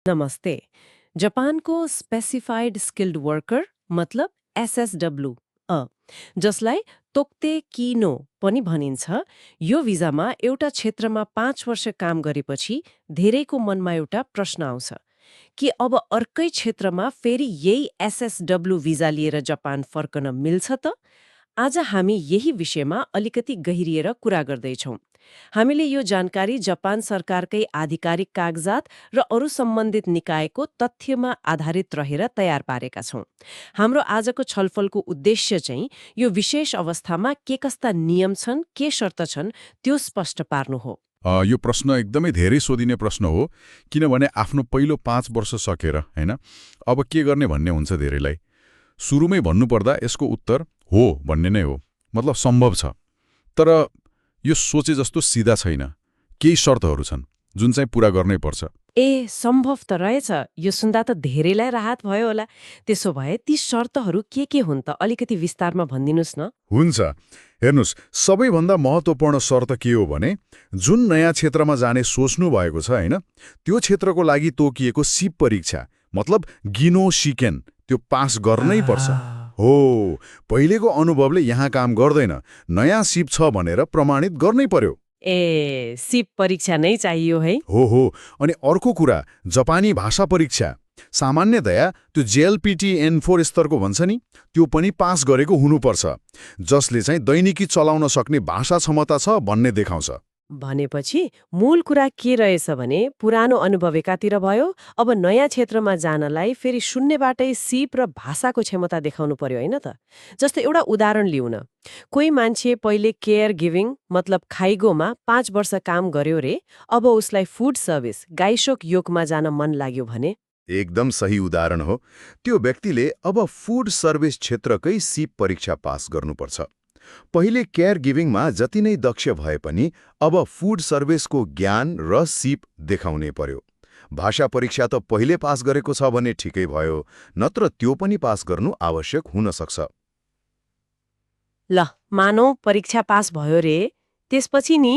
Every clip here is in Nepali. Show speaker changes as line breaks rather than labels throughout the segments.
नमस्ते। जापानको स्पेसिफाइड स्किल्ड वर्कर मतलब एसएसडब्ल्यू अ जसलाई तोक्ते किनो पनि भनिन्छ, यो भिजामा एउटा क्षेत्रमा 5 वर्ष काम गरेपछि धेरैको मनमा एउटा प्रश्न आउँछ कि अब अर्कै क्षेत्रमा फेरि यही एसएसडब्ल्यू भिजा लिएर जापान फर्कन मिल्छ त? आज हामी यही विषयमा अलिकति गहिरिएर कुरा गर्दैछौँ। हामीले यो जानकारी जापान सरकारकै आधिकारिक कागजात र अरू सम्बन्धित निकायको तथ्यमा आधारित रहेर तयार पारेका छौँ। हाम्रो आजको छलफलको उद्देश्य चाहिँ यो विशेष अवस्थामा के कस्ता नियम छन्, के शर्त छन्, त्यो स्पष्ट पार्नु हो।
यो प्रश्न एकदमै धेरै सोधिने प्रश्न हो, किनभने आफ्नो पहिलो 5 वर्ष सकेर हैन अब के गर्ने भन्ने हुन्छ धेरैलाई। सुरुमै भन्नुपर्दा यसको उत्तर हो भन्ने नै हो, मतलब सम्भव छ। तर यो सोचे जस्तो सिधा छैन। केही शर्तहरू छन् जुन चाहिँ पूरा गर्नै पर्छ।
ए सम्भव त रहेछ, यो सुन्दा त धेरैलाई राहत भयो होला। त्यसो भए ती शर्तहरू के हुन् त अलिकति विस्तारमा भनिदिनुस् न।
हुन्छ, हेर्नुस्, सबैभन्दा महत्त्वपूर्ण शर्त के हो भने जुन नयाँ क्षेत्रमा जाने सोच्नु भएको छ हैन, त्यो क्षेत्रको लागि तोकिएको सिप परीक्षा मतलब गिनो सिकेन त्यो पास गर्नै पर्छ। हो, पहिलेको अनुभवले यहाँ काम गर्दैन, नयाँ सिप छ भनेर प्रमाणित गर्नै पर्यो।
ए सिप परीक्षा नै चाहियो है।
हो, अनि अर्को कुरा जापानी भाषा परीक्षा, सामान्यतया त्यो जेएलपीटी N4 स्तरको भन्छ नि, त्यो पनि पास गरेको हुनुपर्छ, जसले चाहिँ दैनिकी चलाउन सक्ने भाषा क्षमता छ भन्ने देखाउँछ।
भनेपछि मूल कुरा के रहेछ भने पुरानो अनुभव एकातिर भयो, अब नयाँ क्षेत्रमा जानलाई फेरि शून्यबाटै सिप र भाषाको क्षमता देखाउनु पर्यो होइन त। जस्तो एउटा उदाहरण लिऊ न, कोही मान्छे पहिले केयर गिभिङ मतलब खाइगोमा 5 वर्ष काम गर्यो रे, अब उसलाई फुड सर्भिस गाइसोक योगमा जान मन लाग्यो भने।
एकदम सही उदाहरण हो। त्यो व्यक्तिले अब फुड सर्भिस क्षेत्रकै सिप परीक्षा पास गर्नुपर्छ। पहिले केयर गिभिङमा जति नै दक्ष भए पनि अब फुड सर्भिसको ज्ञान र सिप देखाउनै पर्यो। भाषा परीक्षा त पहिले पास गरेको छ भने ठिकै भयो, नत्र त्यो पनि पास गर्नु आवश्यक हुन सक्छ।
ल मानौ परीक्षा पास भयो रे, त्यसपछि नि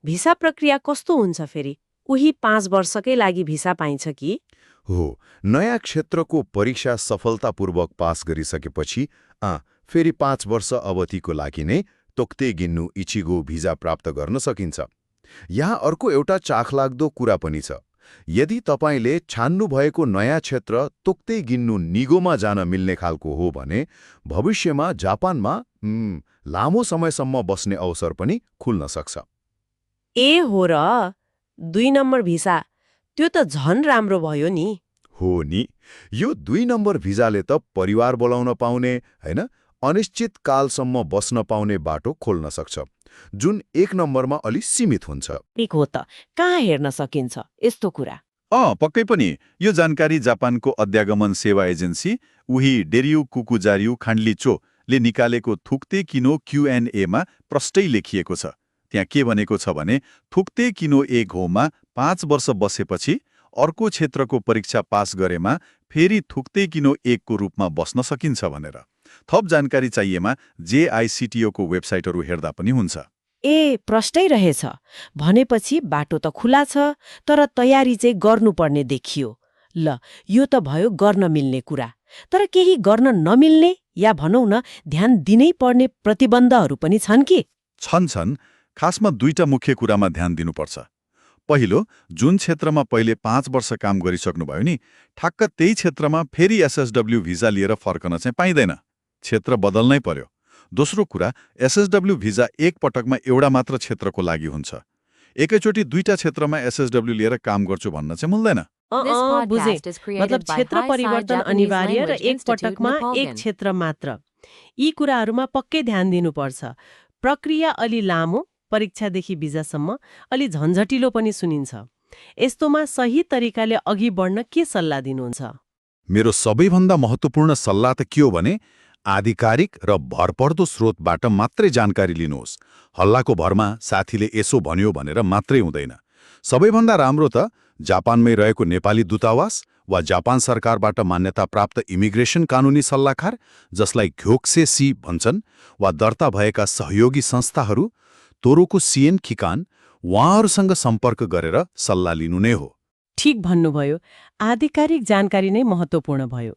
भिसा प्रक्रिया कस्तो हुन्छ फेरि? उही 5 वर्षकै लागि भिसा पाइन्छ कि?
हो, नयाँ क्षेत्रको परीक्षा सफलतापूर्वक पास गरिसकेपछि फेरि 5 वर्ष अवधिको लागि नै तोक्ते गिन्नु इचिगो भिजा प्राप्त गर्न सकिन्छ। यहाँ अर्को एउटा चाखलाग्दो कुरा पनि छ। यदि तपाईँले छान्नु भएको नयाँ क्षेत्र तोक्ते गिन्नु निगोमा जान मिल्ने खालको हो भने भविष्यमा जापानमा लामो समयसम्म बस्ने अवसर पनि खुल्न सक्छ।
ए हो र, 2 नम्बर भिसा, त्यो त झन् राम्रो भयो नि।
हो नि, यो 2 नम्बर भिजाले त परिवार बोलाउन पाउने हैन, अनिश्चित कालसम्म बस्न पाउने बाटो खोल्न सक्छ, जुन 1 नम्बरमा अलि सीमित हुन्छ।
ठीक हो त, कहाँ हेर्न सकिन्छ यस्तो कुरा?
पक्कै पनि यो जानकारी जापानको अध्यागमन सेवा एजेन्सी उही डेरियु कुकुजारियु खान्डलिचोले निकालेको थुक्ते किनो Q&A मा प्रष्टै लेखिएको छ। त्यहाँ के भनेको छ भने थुक्ते किनो एक होमा 5 वर्ष बसेपछि अर्को क्षेत्रको परीक्षा पास गरेमा फेरि थुक्ते किनो एक को रूपमा बस्न सकिन्छ भनेर। थप जानकारी चाहिएमा JICTO को वेबसाइटहरू हेर्दा पनि हुन्छ।
ए प्रष्टै रहेछ, भनेपछि बाटो त खुला छ, तर तयारी चाहिँ गर्नुपर्ने देखियो। ल यो त भयो गर्न मिल्ने कुरा, तर केही गर्न नमिल्ने या भनौँ न ध्यान दिनै पर्ने प्रतिबन्धहरू पनि छन् कि?
छन्, खासमा 2टा मुख्य कुरामा ध्यान दिनुपर्छ। पहिलो, जुन क्षेत्रमा पहिले 5 वर्ष काम गरिसक्नुभयो नि, ठ्याक्क त्यही क्षेत्रमा फेरि एसएसडब्ल्यू भिजा लिएर फर्कन चाहिँ पाइँदैन, क्षेत्र बदल्नै पर्यो। दोस्रो कुरा, एसएसडब्ल्यू भिजा एक पटकमा एउटा मात्र क्षेत्रको लागि हुन्छ। एकैचोटि 2टा क्षेत्रमा एसएसडब्ल्यू लिएर काम गर्छु भन्न चाहिँ मिल्दैन।
बुझे, मतलब क्षेत्र परिवर्तन अनिवार्य र एक पटकमा एक क्षेत्र मात्र। यी कुराहरूमा पक्कै ध्यान दिनुपर्छ। प्रक्रिया अलि लामो, परीक्षादेखि भिजासम्म अलि झन्झटिलो पनि सुनिन्छ। यस्तोमा सही तरिकाले अघि बढ्न के सल्लाह दिनुहुन्छ?
मेरो सबैभन्दा महत्त्वपूर्ण सल्लाह त के हो भने आधिकारिक र भरपर्दो स्रोतबाट मात्रै जानकारी लिनुहोस्। हल्लाको भरमा साथीले यसो भन्यो भनेर मात्रै हुँदैन। सबैभन्दा राम्रो त जापानमै रहेको नेपाली दूतावास वा जापान सरकारबाट मान्यता प्राप्त इमिग्रेसन कानुनी सल्लाहकार, जसलाई घ्योक्से भन्छन्, वा दर्ता भएका सहयोगी संस्थाहरू, तोरोको CN खिकान, उहाँहरूसँग सम्पर्क गरेर सल्लाह लिनु नै हो।
ठिक भन्नुभयो, आधिकारिक जानकारी नै महत्त्वपूर्ण भयो।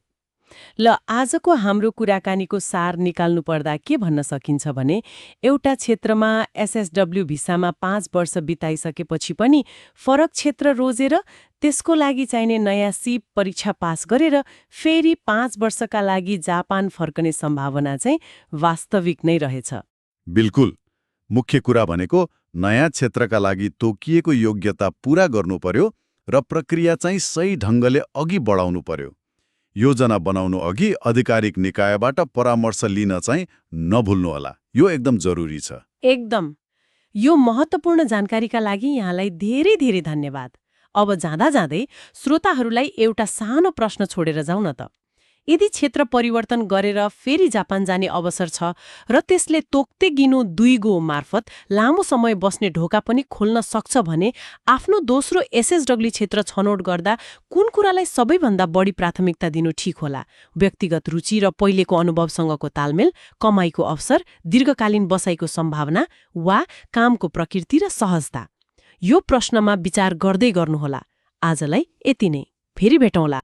ल आजको हाम्रो कुराकानीको सार निकाल्नु पर्दा के भन्न सकिन्छ भने एउटा क्षेत्रमा एसएसडब्ल्यू भिसामा 5 वर्ष बिताइसकेपछि पनि फरक क्षेत्र रोजेर त्यसको लागि चाहिने नयाँ सिप परीक्षा पास गरेर फेरि 5 वर्षका लागि जापान फर्कने सम्भावना चाहिँ वास्तविक नै रहेछ।
बिल्कुल। मुख्य कुरा भनेको नयाँ क्षेत्रका लागि तोकिएको योग्यता पूरा गर्नु पर्यो र प्रक्रिया चाहिँ सही ढङ्गले अघि बढाउनु पर्यो। योजना बनाउनु अघि आधिकारिक निकायबाट परामर्श लिन चाहिँ नभुल्नुहोला। यो एकदम जरुरी छ।
एकदम। यो महत्त्वपूर्ण जानकारीका लागि यहाँलाई धेरै धेरै धन्यवाद। अब जाँदा जाँदै श्रोताहरूलाई एउटा सानो प्रश्न छोडेर जाउँ न त। यदि क्षेत्र परिवर्तन गरेर फेरि जापान जाने अवसर छ र त्यसले तोक्ते गिनो 2 गो मार्फत लामो समय बस्ने ढोका पनि खोल्न सक्छ भने आफ्नो दोस्रो एसएसडब्ल्यू क्षेत्र छनौट गर्दा कुन कुरालाई सबैभन्दा बढी प्राथमिकता दिनु ठिक होला? व्यक्तिगत रुचि र पहिलेको अनुभवसँगको तालमेल, कमाईको अवसर, दीर्घकालीन बसाइको सम्भावना वा कामको प्रकृति र सहजता? यो प्रश्नमा विचार गर्दै गर्नुहोला। आजलाई यति नै। फेरि भेटौँला।